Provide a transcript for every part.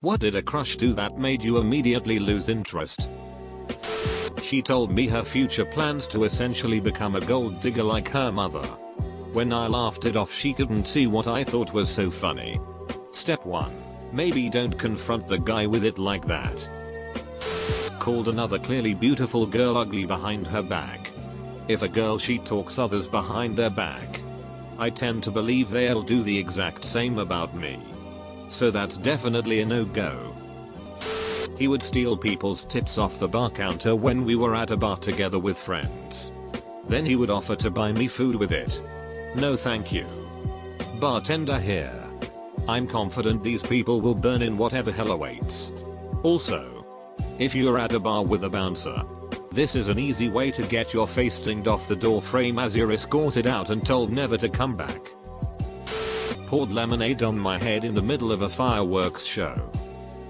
What did a crush do that made you immediately lose interest? She told me her future plans to essentially become a gold digger like her mother. When I laughed it off, she couldn't see what I thought was so funny. Step 1. Maybe don't confront the guy with it like that. Called another clearly beautiful girl ugly behind her back. If a girl shit talks others behind their back, I tend to believe they'll do the exact same about me. So that's definitely a no-go. He would steal people's tips off the bar counter when we were at a bar together with friends. Then he would offer to buy me food with it. No thank you. Bartender here. I'm confident these people will burn in whatever hell awaits. Also, if you're at a bar with a bouncer, this is an easy way to get your face stinged off the door frame as you're escorted out and told never to come back. Poured lemonade on my head in the middle of a fireworks show.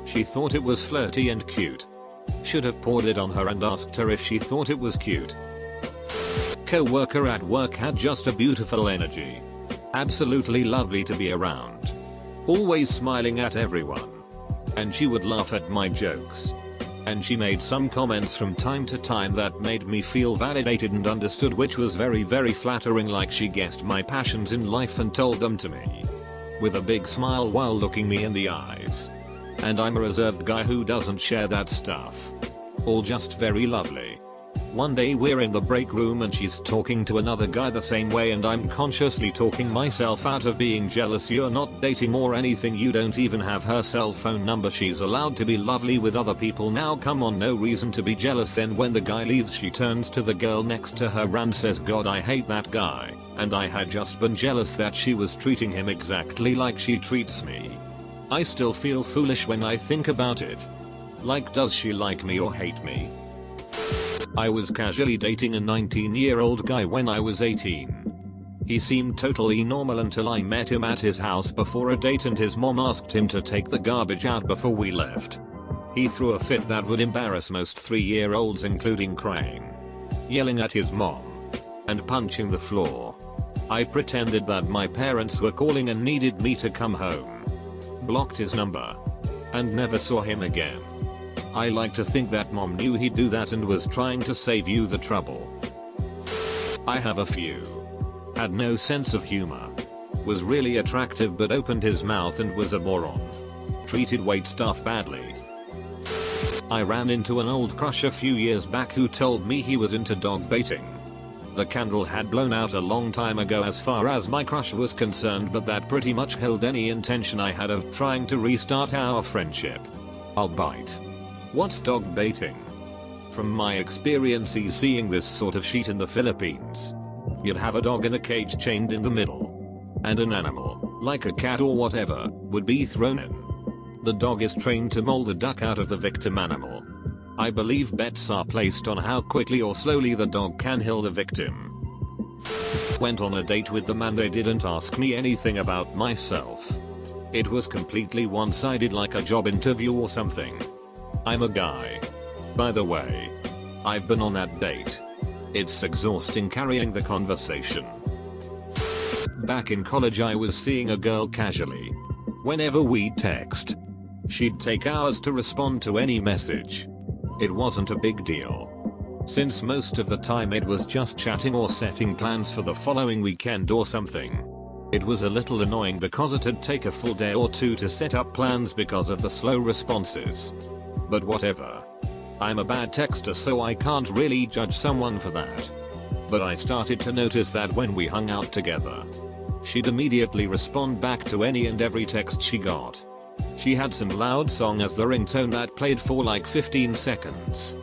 She thought it was flirty and cute. Should have poured it on her and asked her if she thought it was cute. Co-worker at work had just a beautiful energy. Absolutely lovely to be around. Always smiling at everyone. And she would laugh at my jokes. And she made some comments from time to time that made me feel validated and understood, which was very flattering, like she guessed my passions in life and told them to me. With a big smile while looking me in the eyes. And I'm a reserved guy who doesn't share that stuff. All just very lovely. One day we're in the break room and she's talking to another guy the same way, and I'm consciously talking myself out of being jealous. You're not dating or anything, you don't even have her cell phone number. She's allowed to be lovely with other people now, come on, no reason to be jealous. Then when the guy leaves, she turns to the girl next to her and says, God, I hate that guy. And I had just been jealous that she was treating him exactly like she treats me. I still feel foolish when I think about it. Like, does she like me or hate me? I was casually dating a 19-year-old guy when I was 18. He seemed totally normal until I met him at his house before a date and his mom asked him to take the garbage out before we left. He threw a fit that would embarrass most 3-year-olds, including crying, yelling at his mom, and punching the floor. I pretended that my parents were calling and needed me to come home. Blocked his number. And never saw him again. I like to think that mom knew he'd do that and was trying to save you the trouble. I have a few. Had no sense of humor. Was really attractive but opened his mouth and was a moron. Treated waitstaff badly. I ran into an old crush a few years back who told me he was into dog baiting. The candle had blown out a long time ago as far as my crush was concerned, but that pretty much held any intention I had of trying to restart our friendship. I'll bite. What's dog baiting? From my experiences seeing this sort of shit in the Philippines, you'd have a dog in a cage chained in the middle. And an animal, like a cat or whatever, would be thrown in. The dog is trained to maul the duck out of the victim animal. I believe bets are placed on how quickly or slowly the dog can kill the victim. Went on a date with the man. They didn't ask me anything about myself. It was completely one-sided, like a job interview or something. I'm a guy. By the way, I've been on that date. It's exhausting carrying the conversation. Back in college I was seeing a girl casually. Whenever we'd text, she'd take hours to respond to any message. It wasn't a big deal, since most of the time it was just chatting or setting plans for the following weekend or something. It was a little annoying because it'd take a full day or two to set up plans because of the slow responses. But whatever. I'm a bad texter, so I can't really judge someone for that. But I started to notice that when we hung out together, she'd immediately respond back to any and every text she got. She had some loud song as the ringtone that played for like 15 seconds.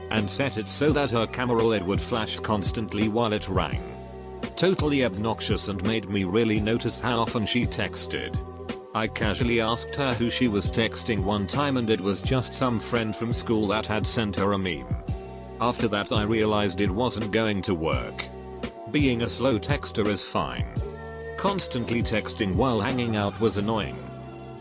And set it so that her camera LED would flash constantly while it rang. Totally obnoxious and made me really notice how often she texted. I casually asked her who she was texting one time, and it was just some friend from school that had sent her a meme. After that I realized it wasn't going to work. Being a slow texter is fine. Constantly texting while hanging out was annoying.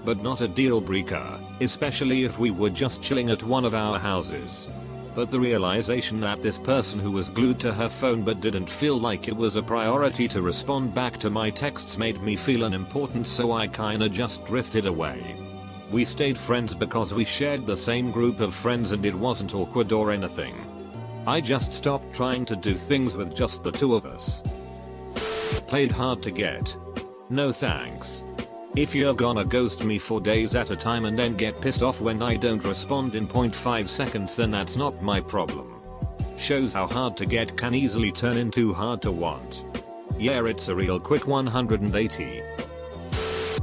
But not a deal breaker, especially if we were just chilling at one of our houses. But the realization that this person who was glued to her phone but didn't feel like it was a priority to respond back to my texts made me feel unimportant, so I kinda just drifted away. We stayed friends because we shared the same group of friends and it wasn't awkward or anything. I just stopped trying to do things with just the two of us. Played hard to get. No thanks. If you're gonna ghost me for days at a time and then get pissed off when I don't respond in 0.5 seconds, then that's not my problem. Shows how hard to get can easily turn into hard to want. Yeah, it's a real quick 180.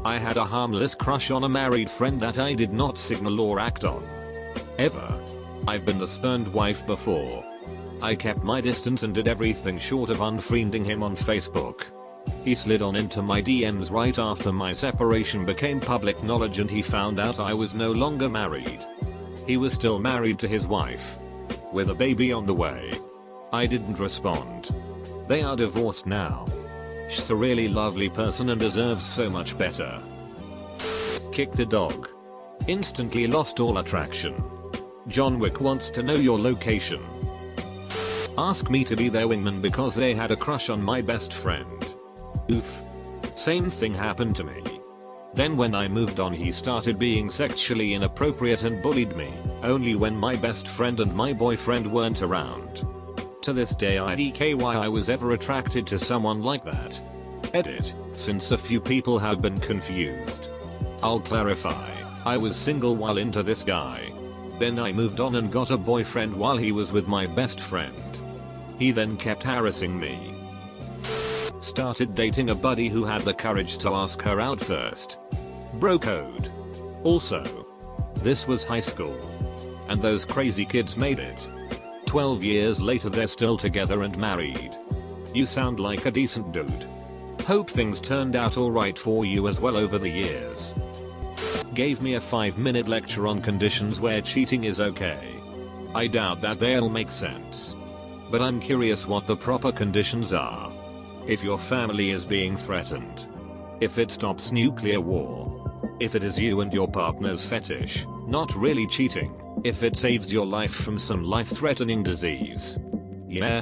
I had a harmless crush on a married friend that I did not signal or act on. Ever. I've been the spurned wife before. I kept my distance and did everything short of unfriending him on Facebook. He slid on into my DMs right after my separation became public knowledge and he found out I was no longer married. He was still married to his wife. With a baby on the way. I didn't respond. They are divorced now. She's a really lovely person and deserves so much better. Kicked a dog. Instantly lost all attraction. John Wick wants to know your location. Ask me to be their wingman because they had a crush on my best friend. Oof. Same thing happened to me. Then when I moved on he started being sexually inappropriate and bullied me, only when my best friend and my boyfriend weren't around. To this day I DK why I was ever attracted to someone like that. Edit, since a few people have been confused. I'll clarify, I was single while into this guy. Then I moved on and got a boyfriend while he was with my best friend. He then kept harassing me. Started dating a buddy who had the courage to ask her out first. Bro code. Also, this was high school. And those crazy kids made it. 12 years later they're still together and married. You sound like a decent dude. Hope things turned out alright for you as well over the years. Gave me a 5-minute lecture on conditions where cheating is okay. I doubt that they'll make sense. But I'm curious what the proper conditions are. If your family is being threatened. If it stops nuclear war. If it is you and your partner's fetish, not really cheating. If it saves your life from some life-threatening disease. Yeah.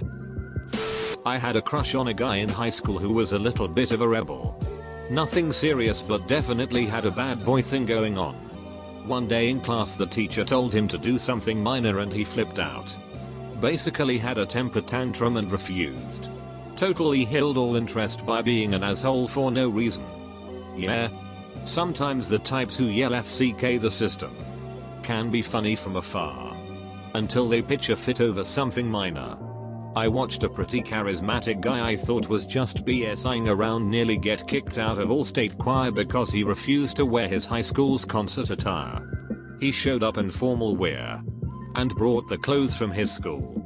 I had a crush on a guy in high school who was a little bit of a rebel. Nothing serious but definitely had a bad boy thing going on. One day in class the teacher told him to do something minor and he flipped out. Basically had a temper tantrum and refused. Totally killed all interest by being an asshole for no reason. Yeah. Sometimes the types who yell FCK the system can be funny from afar. Until they pitch a fit over something minor. I watched a pretty charismatic guy I thought was just BSing around nearly get kicked out of all-state choir because he refused to wear his high school's concert attire. He showed up in formal wear. And brought the clothes from his school.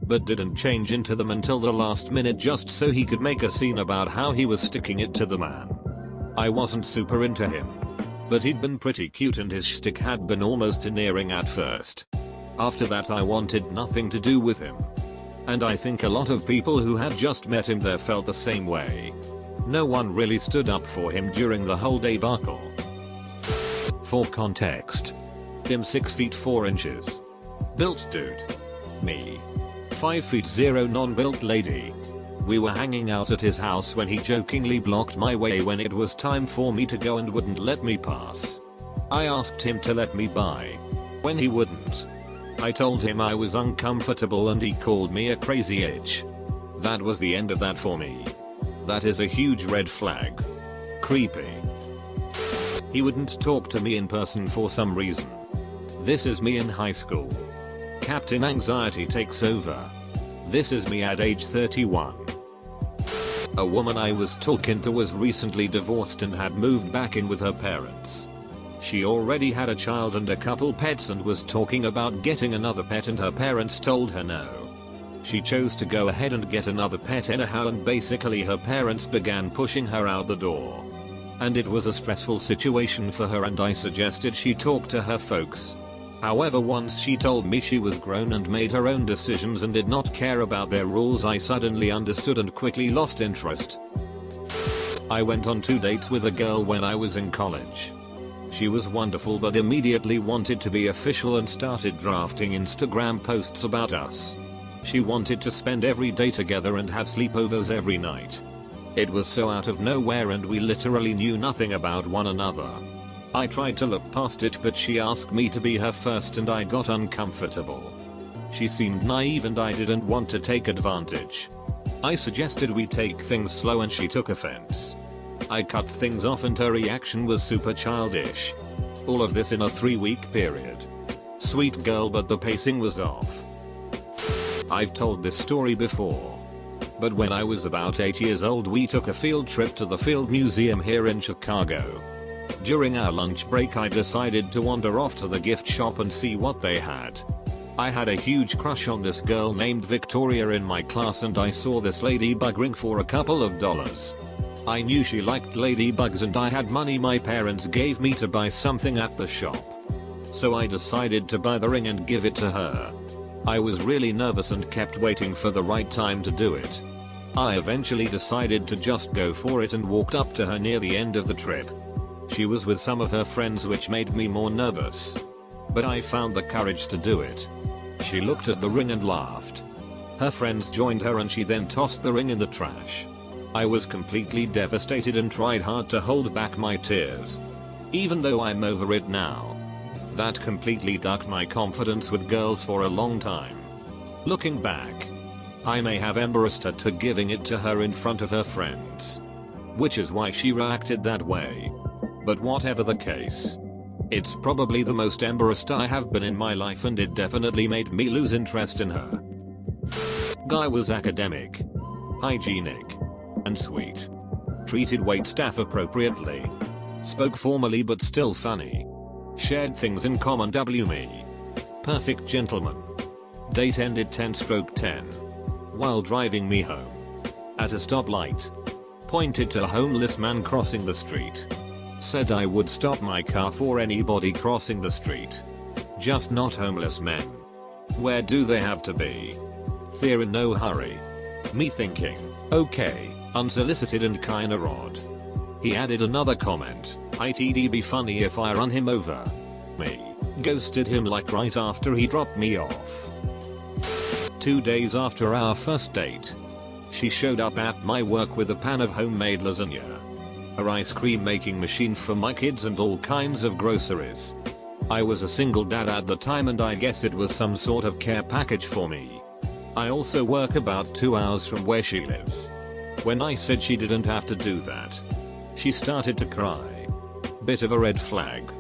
But didn't change into them until the last minute just so he could make a scene about how he was sticking it to the man. I wasn't super into him. But he'd been pretty cute and his shtick had been almost endearing at first. After that I wanted nothing to do with him. And I think a lot of people who had just met him there felt the same way. No one really stood up for him during the whole debacle. For context. Him 6 feet 4 inches. Built dude. Me. 5 feet 0 non-built lady. We were hanging out at his house when he jokingly blocked my way when it was time for me to go and wouldn't let me pass. I asked him to let me by. When he wouldn't. I told him I was uncomfortable and he called me a crazy itch. That was the end of that for me. That is a huge red flag. Creepy. He wouldn't talk to me in person for some reason. This is me in high school. Captain Anxiety takes over. This is me at age 31. A woman I was talking to was recently divorced and had moved back in with her parents. She already had a child and a couple pets and was talking about getting another pet and her parents told her no. She chose to go ahead and get another pet anyhow and basically her parents began pushing her out the door. And it was a stressful situation for her and I suggested she talk to her folks. However, once she told me she was grown and made her own decisions and did not care about their rules, I suddenly understood and quickly lost interest. I went on 2 dates with a girl when I was in college. She was wonderful but immediately wanted to be official and started drafting Instagram posts about us. She wanted to spend every day together and have sleepovers every night. It was so out of nowhere and we literally knew nothing about one another. I tried to look past it, but she asked me to be her first and I got uncomfortable. She seemed naive and I didn't want to take advantage. I suggested we take things slow and she took offense. I cut things off and her reaction was super childish. All of this in a 3-week period. Sweet girl, but the pacing was off. I've told this story before. But when I was about 8 years old, we took a field trip to the Field Museum here in Chicago. During our lunch break I decided to wander off to the gift shop and see what they had. I had a huge crush on this girl named Victoria in my class and I saw this ladybug ring for a couple of dollars. I knew she liked ladybugs and I had money my parents gave me to buy something at the shop. So I decided to buy the ring and give it to her. I was really nervous and kept waiting for the right time to do it. I eventually decided to just go for it and walked up to her near the end of the trip. She was with some of her friends, which made me more nervous. But I found the courage to do it. She looked at the ring and laughed. Her friends joined her and she then tossed the ring in the trash. I was completely devastated and tried hard to hold back my tears. Even though I'm over it now. That completely ducked my confidence with girls for a long time. Looking back, I may have embarrassed her to giving it to her in front of her friends. Which is why she reacted that way. But whatever the case, it's probably the most embarrassed I have been in my life and it definitely made me lose interest in her. Guy was academic, hygienic, and sweet. Treated waitstaff appropriately. Spoke formally but still funny. Shared things in common. Me. Perfect gentleman. Date ended 10/10. While driving me home. At a stoplight. Pointed to a homeless man crossing the street. Said I would stop my car for anybody crossing the street. Just not homeless men. Where do they have to be? They're in no hurry. Me thinking, okay, unsolicited and kinda odd. He added another comment, it'd be funny if I run him over. Me. Ghosted him like right after he dropped me off. 2 days after our first date. She showed up at my work with a pan of homemade lasagna. A ice cream making machine for my kids and all kinds of groceries. I was a single dad at the time and I guess it was some sort of care package for me. I also work about 2 hours from where she lives. When I said she didn't have to do that, she started to cry. Bit of a red flag.